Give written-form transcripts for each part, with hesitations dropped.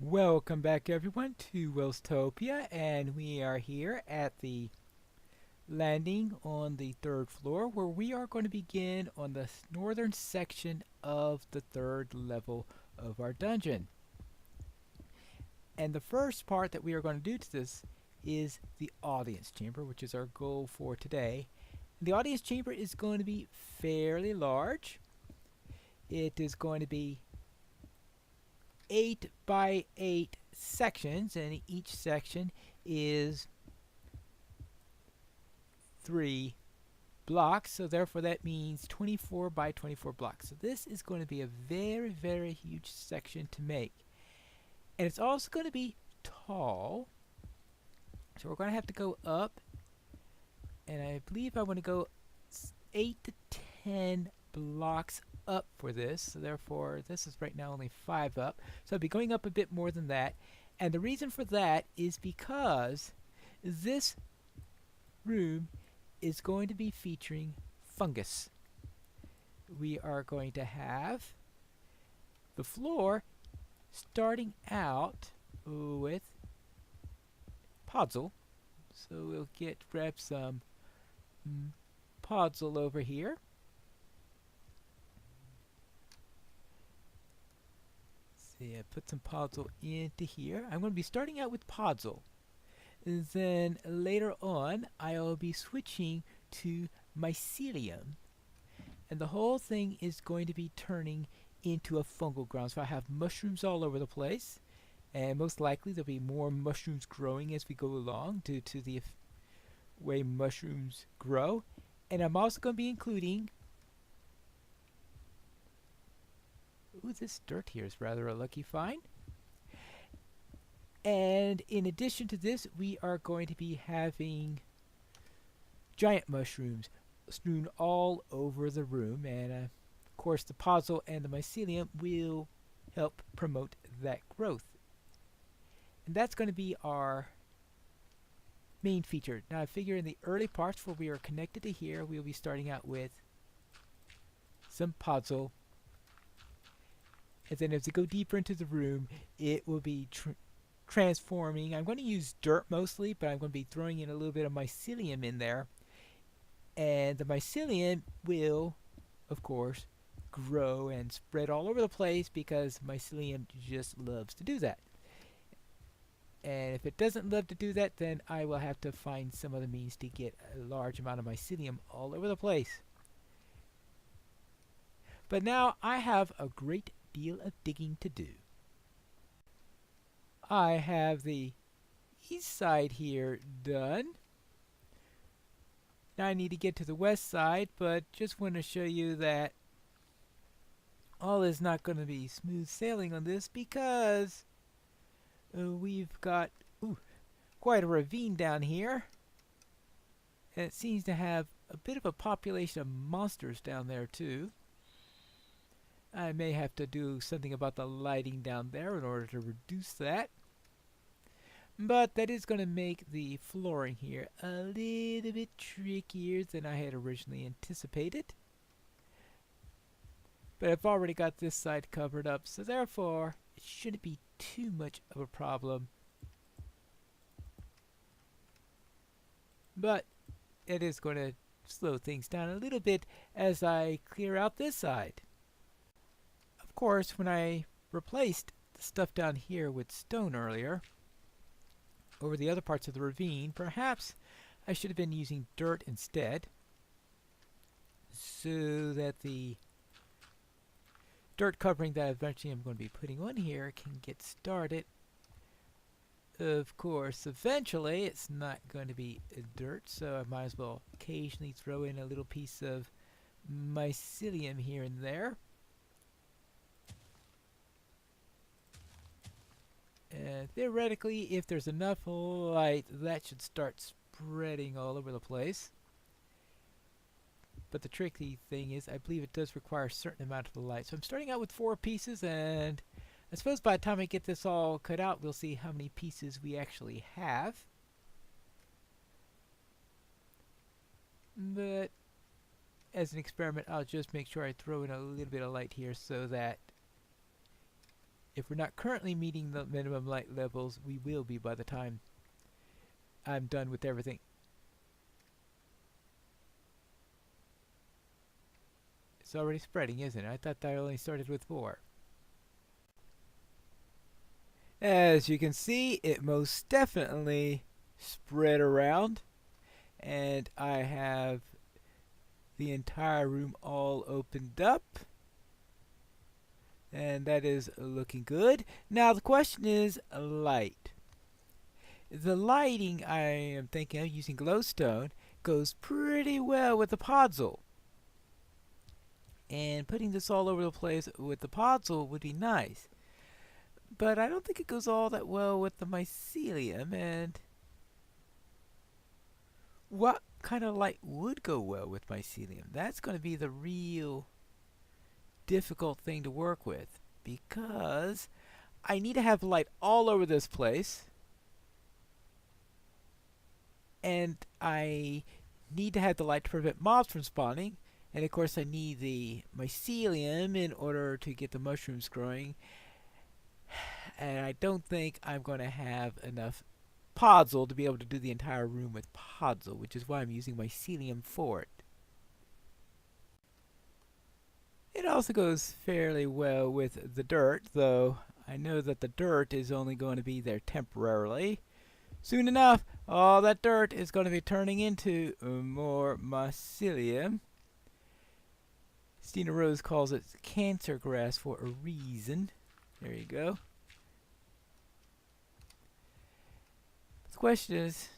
Welcome back everyone to Welstopia, and we are here at the landing on the third floor where we are going to begin on the northern section of the third level of our dungeon. And the first part that we are going to do to this is the audience chamber, which is our goal for today. And the audience chamber is going to be fairly large. It is going to be 8 by 8 sections, and each section is 3 blocks, so therefore that means 24 by 24 blocks. So this is going to be a very huge section to make, and it's also going to be tall, so we're going to have to go up, and I believe I want to go 8 to 10 blocks up for this, so therefore this is right now only 5 up, so I'll be going up a bit more than that. And the reason for that is because this room is going to be featuring fungus. We are going to have the floor starting out with podzol, so we'll grab some podzol over here. See, I put some podzol into here. I'm going to be starting out with podzol. Then later on, I'll be switching to mycelium. And the whole thing is going to be turning into a fungal ground. So I have mushrooms all over the place. And most likely there'll be more mushrooms growing as we go along due to the way mushrooms grow. And I'm also going to be including... Ooh, this dirt here is rather a lucky find. And in addition to this, we are going to be having giant mushrooms strewn all over the room. And of course, the podzol and the mycelium will help promote that growth. And that's going to be our main feature. Now, I figure in the early parts where we are connected to here, we'll be starting out with some podzol. And then as we go deeper into the room, it will be transforming. I'm going to use dirt mostly, but I'm going to be throwing in a little bit of mycelium in there. And the mycelium will, of course, grow and spread all over the place because mycelium just loves to do that. And if it doesn't love to do that, then I will have to find some other means to get a large amount of mycelium all over the place. But now I have a great deal of digging to do. I have the east side here done. Now I need to get to the west side, but just want to show you that all is not going to be smooth sailing on this because we've got quite a ravine down here, and it seems to have a bit of a population of monsters down there too. I may have to do something about the lighting down there in order to reduce that. But that is going to make the flooring here a little bit trickier than I had originally anticipated. But I've already got this side covered up, so therefore it shouldn't be too much of a problem. But it is going to slow things down a little bit as I clear out this side. Of course, when I replaced the stuff down here with stone earlier over the other parts of the ravine, perhaps I should have been using dirt instead so that the dirt covering that eventually I'm going to be putting on here can get started. Of course, eventually it's not going to be dirt, so I might as well occasionally throw in a little piece of mycelium here and there. Theoretically, if there's enough light, that should start spreading all over the place. But the tricky thing is, I believe it does require a certain amount of light. So I'm starting out with 4 pieces, and I suppose by the time I get this all cut out, we'll see how many pieces we actually have. But as an experiment, I'll just make sure I throw in a little bit of light here so that If we're not currently meeting the minimum light levels, we will be by the time I'm done with everything. It's already spreading, isn't it? I thought I only started with 4. As you can see, it most definitely spread around, and I have the entire room all opened up, and that is looking good. Now the question is light. The lighting I am thinking of using glowstone goes pretty well with the podzol, and putting this all over the place with the podzol would be nice, but I don't think it goes all that well with the mycelium. And what kind of light would go well with mycelium? That's going to be the real difficult thing to work with, because I need to have light all over this place, and I need to have the light to prevent mobs from spawning, and of course I need the mycelium in order to get the mushrooms growing, and I don't think I'm going to have enough podzol to be able to do the entire room with podzol, which is why I'm using mycelium for it. It also goes fairly well with the dirt, though I know that the dirt is only going to be there temporarily. Soon enough, all that dirt is going to be turning into more mycelium. Stina Rose calls it cancer grass for a reason. There you go. The question is,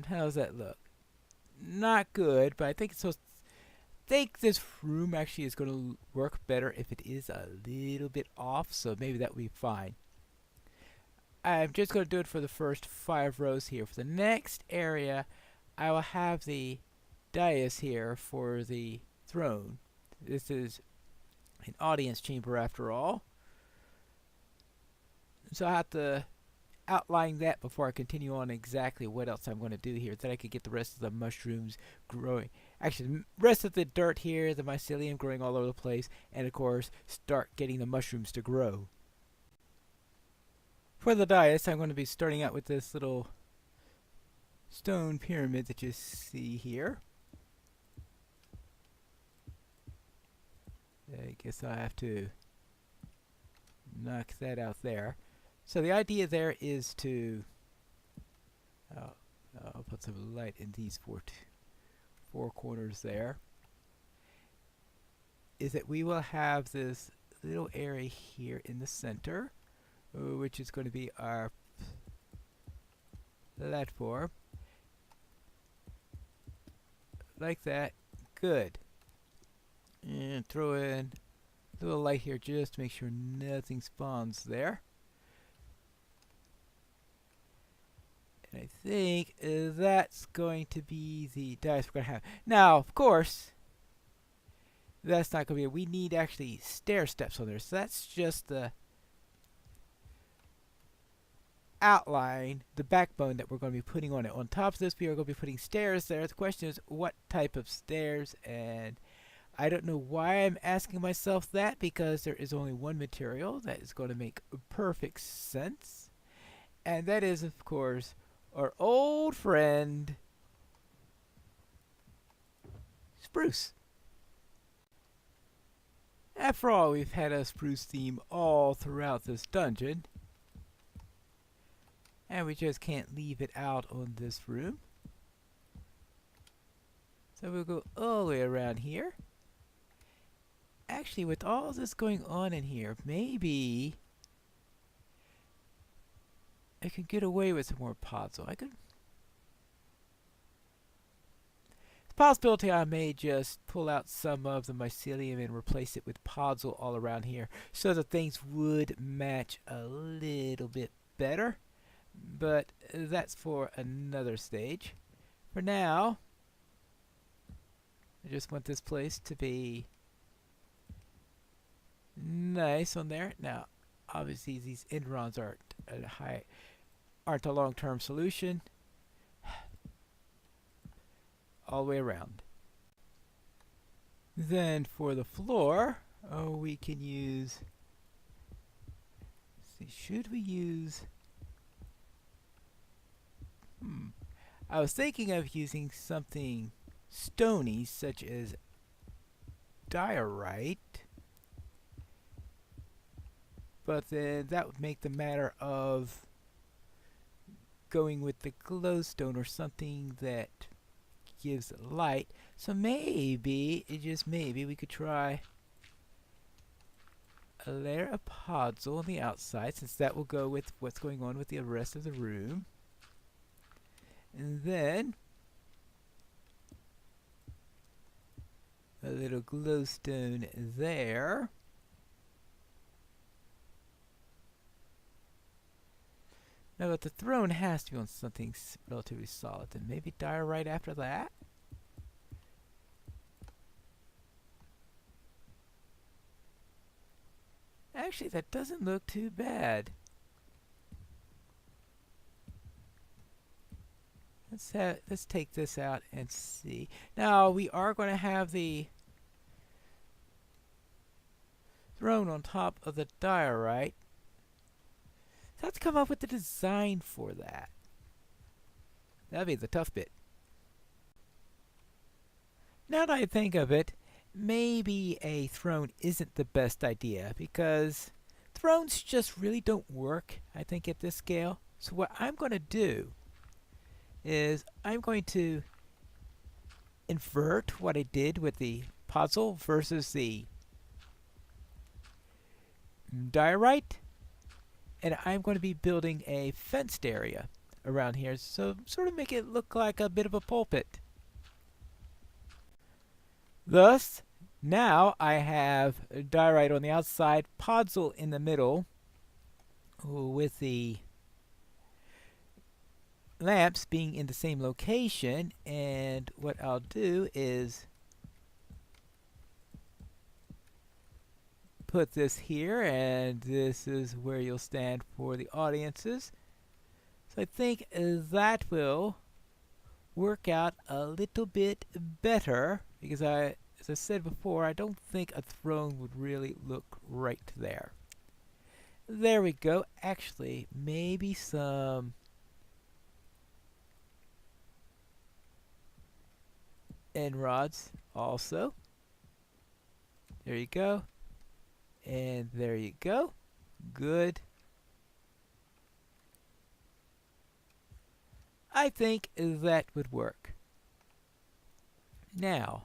how does that look? Not good, but I think it's supposed think this room actually is going to work better if it is a little bit off, so maybe that will be fine. I'm just going to do it for the first 5 rows here. For the next area, I will have the dais here for the throne. This is an audience chamber after all, so I have to outline that before I continue on exactly what else I'm going to do here, so that I could get the rest of the mushrooms growing. Actually, the rest of the dirt here, the mycelium growing all over the place, and of course, start getting the mushrooms to grow. For the dais, I'm going to be starting out with this little stone pyramid that you see here. I guess I have to knock that out there. So the idea there is to I'll put some light in these four corners there, is that we will have this little area here in the center, which is going to be our platform, like that. Good. And throw in a little light here just to make sure nothing spawns there. And I think that's going to be the dice we're going to have. Now, of course, that's not going to be it. We need actually stair steps on there. So that's just the outline, the backbone that we're going to be putting on it. On top of this, we are going to be putting stairs there. The question is, what type of stairs? And I don't know why I'm asking myself that, because there is only one material that is going to make perfect sense. And that is, of course, our old friend, spruce. After all, we've had a spruce theme all throughout this dungeon, and we just can't leave it out on this room. So we'll go all the way around here. Actually, with all this going on in here, maybe I could get away with some more podzol. It's a possibility I may just pull out some of the mycelium and replace it with podzol all around here, so that things would match a little bit better. But that's for another stage. For now, I just want this place to be nice on there. Now, obviously, these enderons aren't a long-term solution. All the way around. Then for the floor, we can use See, should we use... I was thinking of using something stony, such as diorite, but then that would make the matter of going with the glowstone or something that gives light. So maybe, just maybe, we could try a layer of podzol on the outside, since that will go with what's going on with the rest of the room. And then a little glowstone there. Now, but the throne has to be on something relatively solid, and maybe diorite after that. Actually, that doesn't look too bad. Let's take this out and see. Now, we are going to have the throne on top of the diorite. So let's come up with the design for that. That'll be the tough bit. Now that I think of it, maybe a throne isn't the best idea, because thrones just really don't work, I think, at this scale. So what I'm going to do is I'm going to invert what I did with the podzol versus the diorite, and I'm going to be building a fenced area around here, so sort of make it look like a bit of a pulpit. Thus, now I have diorite on the outside, podzol in the middle, with the lamps being in the same location. And what I'll do is put this here, and this is where you'll stand for the audiences. So I think that will work out a little bit better, because as I said before, I don't think a throne would really look right there. There we go. Actually, maybe some end rods also. There you go. And there you go. Good. I think that would work. Now,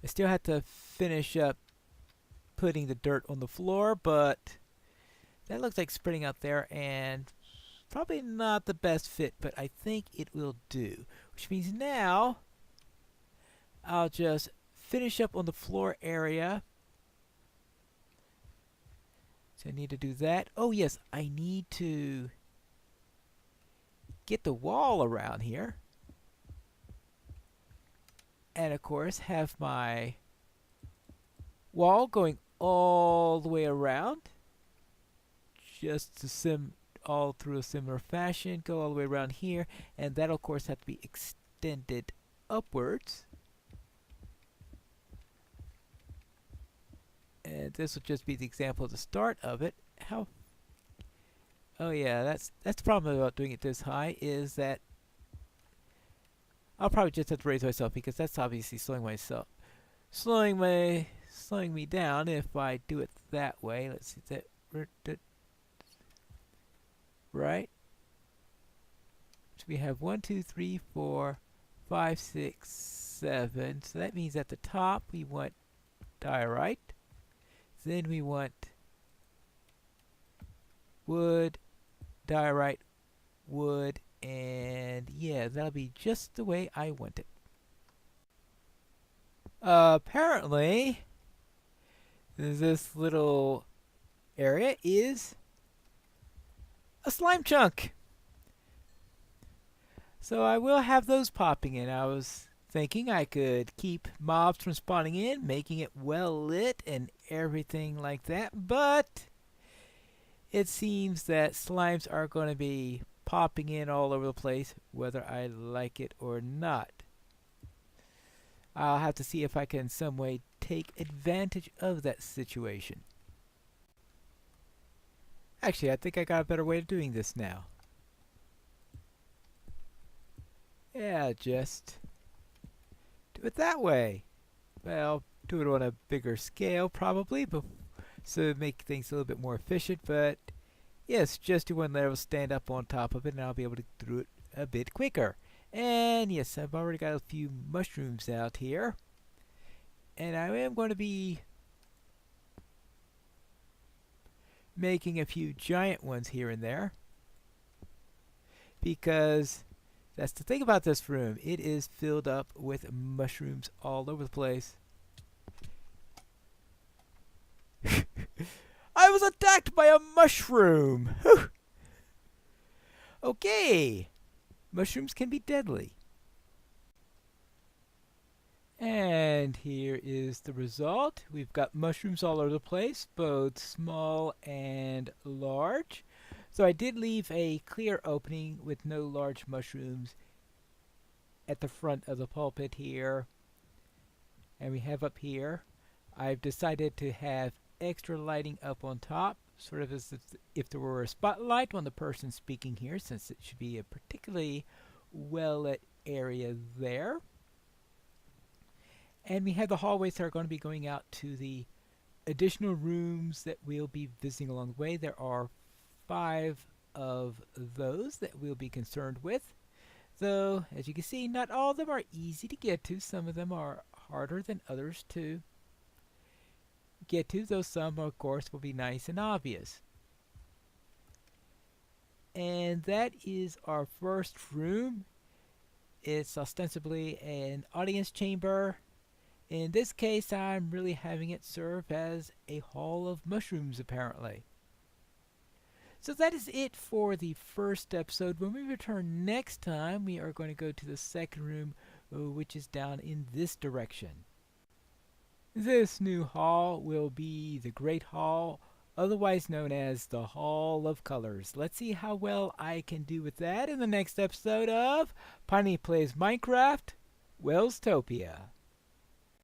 I still have to finish up putting the dirt on the floor, but that looks like spreading out there, and probably not the best fit, but I think it will do. Which means now I'll just finish up on the floor area. So I need to do that. Oh yes, I need to get the wall around here. And of course have my wall going all the way around. Just to all through a similar fashion. Go all the way around here. And that'll of course have to be extended upwards. And this will just be the example of the start of it. Oh yeah, that's the problem about doing it this high, is that I'll probably just have to raise myself, because that's obviously slowing me down if I do it that way. Let's see that right. So we have 1, 2, 3, 4, 5, 6, 7. So that means at the top we want diorite. Then we want wood, diorite, wood, and yeah, that'll be just the way I want it. Apparently, this little area is a slime chunk. So I will have those popping in. I was thinking I could keep mobs from spawning in, making it well lit and everything like that, but it seems that slimes are going to be popping in all over the place, whether I like it or not. I'll have to see if I can in some way take advantage of that situation. Actually, I think I got a better way of doing this now. Yeah, just do it that way. Well, do it on a bigger scale probably, but so make things a little bit more efficient. But yes, just do one level, stand up on top of it, and I'll be able to do it a bit quicker. And yes, I've already got a few mushrooms out here, and I am going to be making a few giant ones here and there, because that's the thing about this room. It is filled up with mushrooms all over the place. I was attacked by a mushroom! Okay, mushrooms can be deadly. And here is the result. We've got mushrooms all over the place, both small and large. So I did leave a clear opening with no large mushrooms at the front of the pulpit here. And we have up here, I've decided to have extra lighting up on top, sort of as if there were a spotlight on the person speaking here, since it should be a particularly well-lit area there. And we have the hallways that are going to be going out to the additional rooms that we'll be visiting along the way. There are 5 of those that we'll be concerned with. Though, as you can see, not all of them are easy to get to. Some of them are harder than others to get to, though some, of course, will be nice and obvious. And that is our first room. It's ostensibly an audience chamber. In this case, I'm really having it serve as a hall of mushrooms, apparently. So that is it for the first episode. When we return next time, we are going to go to the second room, which is down in this direction. This new hall will be the Great Hall, otherwise known as the Hall of Colors. Let's see how well I can do with that in the next episode of Pineleaf Plays Minecraft, Welstopia.